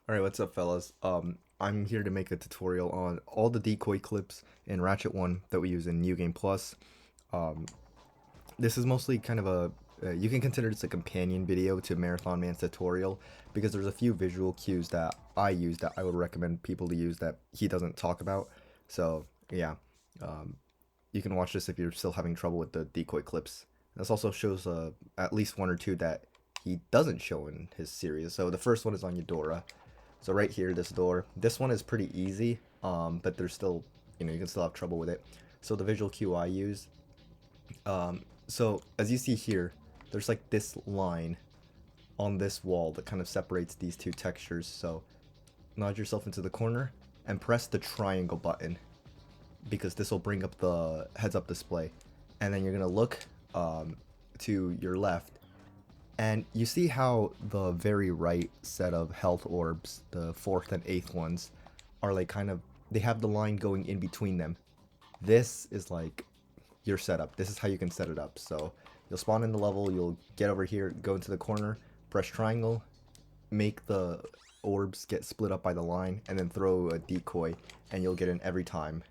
Alright, what's up fellas? I'm here to make a tutorial on all the decoy clips in Ratchet 1 that we use in New Game Plus. Um, this is mostly kind of you can consider this a companion video to Marathon Man's tutorial because there's a few visual cues that I use that I would recommend people to use that he doesn't talk about. So yeah, um, you can watch this if you're still having trouble with the decoy clips. This also shows at least one or two that he doesn't show in his series. So the first one is on Eudora. So right here, this door. This one is pretty easy, but there's still, you can still have trouble with it. So the visual cue I use. So as you see here, there's like this line on this wall that kind of separates these two textures. So nod yourself into the corner and press the triangle button because this will bring up the heads-up display. And then you're gonna look to your left, and you see how the very right set of health orbs, the fourth and eighth ones, are like they have the line going in between them. This is like your setup. This is how you can set it up. So you'll spawn in the level, you'll get over here, go into the corner, press triangle, make the orbs get split up by the line, and then throw a decoy, and you'll get in every time.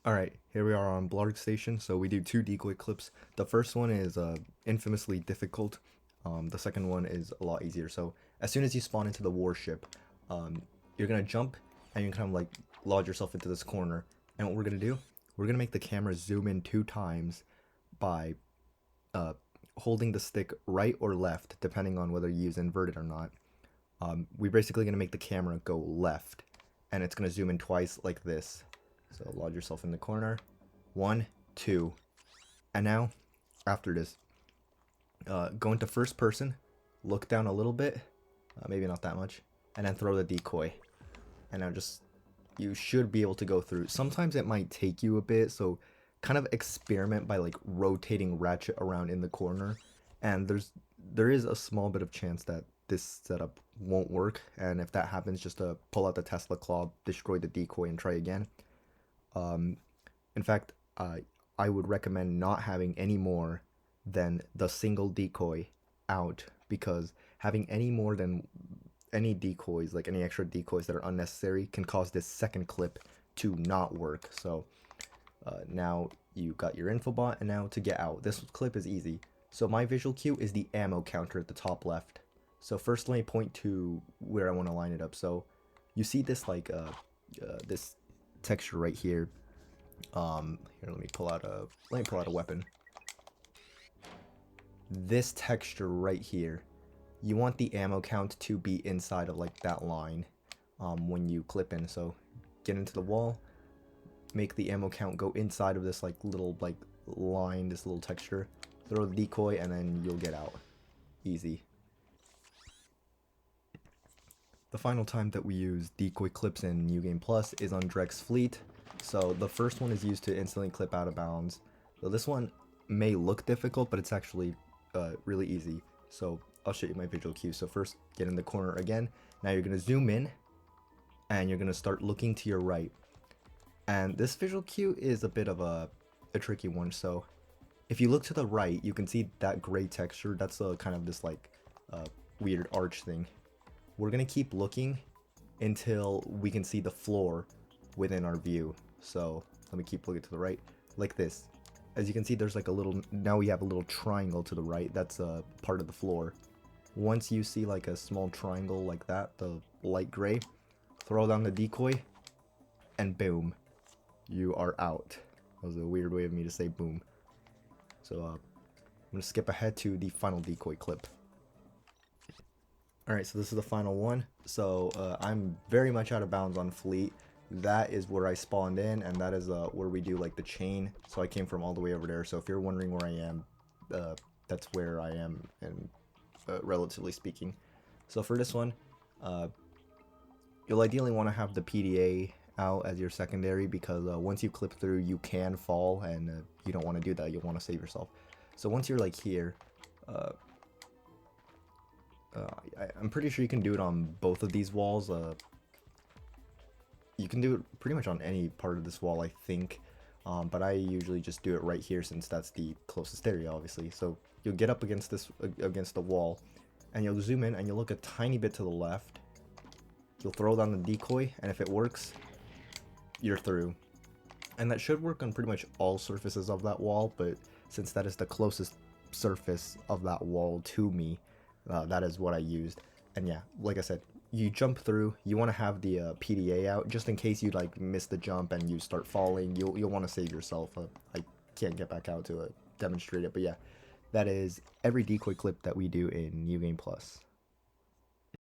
Alright, here we are on Blarg Station, so we do two decoy clips. The first one is infamously difficult. The second one is a lot easier. So as soon as you spawn into the warship, you're gonna jump and you kind of like lodge yourself into this corner. And what we're gonna do, we're gonna make the camera zoom in 2 times by holding the stick right or left, depending on whether you use inverted or not. We're basically gonna make the camera go left, and it's gonna zoom in twice like this. So lodge yourself in the corner. 1, 2. And now, after this, go into first person, look down a little bit, maybe not that much, and then throw the decoy. And now you should be able to go through. Sometimes it might take you a bit, so kind of experiment by like rotating Ratchet around in the corner. And there is a small bit of chance that this setup won't work, and if that happens, just pull out the Tesla claw, destroy the decoy, and try again. In fact, I would recommend not having any more than the single decoy out, because having any more than any decoys, like any extra decoys that are unnecessary, can cause this second clip to not work. So now you got your infobot, and now to get out. This clip is easy. So my visual cue is the ammo counter at the top left. So first let me point to where I want to line it up. So you see this like this texture right here. Here, let me pull out a weapon. This texture right here, you want the ammo count to be inside of like that line when you clip in. So get into the wall, make the ammo count go inside of this like little like line, this little texture, throw the decoy, and then you'll get out. Easy. The final time that we use decoy clips in New Game Plus is on Drek's fleet. So the first one is used to instantly clip out of bounds. So this one may look difficult, but it's actually really easy. So I'll show you my visual cue. So first, get in the corner again. Now you're going to zoom in, and you're going to start looking to your right. And this visual cue is a bit of a tricky one. So if you look to the right, you can see that gray texture. That's kind of this like weird arch thing. We're going to keep looking until we can see the floor within our view. So let me keep looking to the right, like this. As you can see, there's like a little, now we have a little triangle to the right. That's a part of the floor. Once you see like a small triangle like that, the light gray, throw down the decoy, and boom, you are out. That was a weird way of me to say boom. So I'm gonna skip ahead to the final decoy clip. Alright, so this is the final one. So I'm very much out of bounds on fleet. That is where I spawned in, and that is where we do like the chain. So I came from all the way over there. So if you're wondering where I am, that's where I am, and relatively speaking. So for this one, you'll ideally want to have the PDA out as your secondary, because once you clip through, you can fall, and you don't want to do that. You'll want to save yourself. So once you're like here, I'm pretty sure you can do it on both of these walls. You can do it pretty much on any part of this wall, I think. but I usually just do it right here since that's the closest area, obviously. So you'll get up against against the wall, and you'll zoom in and you'll look a tiny bit to the left. You'll throw down the decoy, and if it works, you're through. And that should work on pretty much all surfaces of that wall, but since that is the closest surface of that wall to me, that is what I used. And yeah, like I said, you jump through. You want to have the PDA out just in case you like miss the jump and you start falling. You'll want to save yourself. I can't get back out to demonstrate it, but yeah, that is every decoy clip that we do in New Game Plus.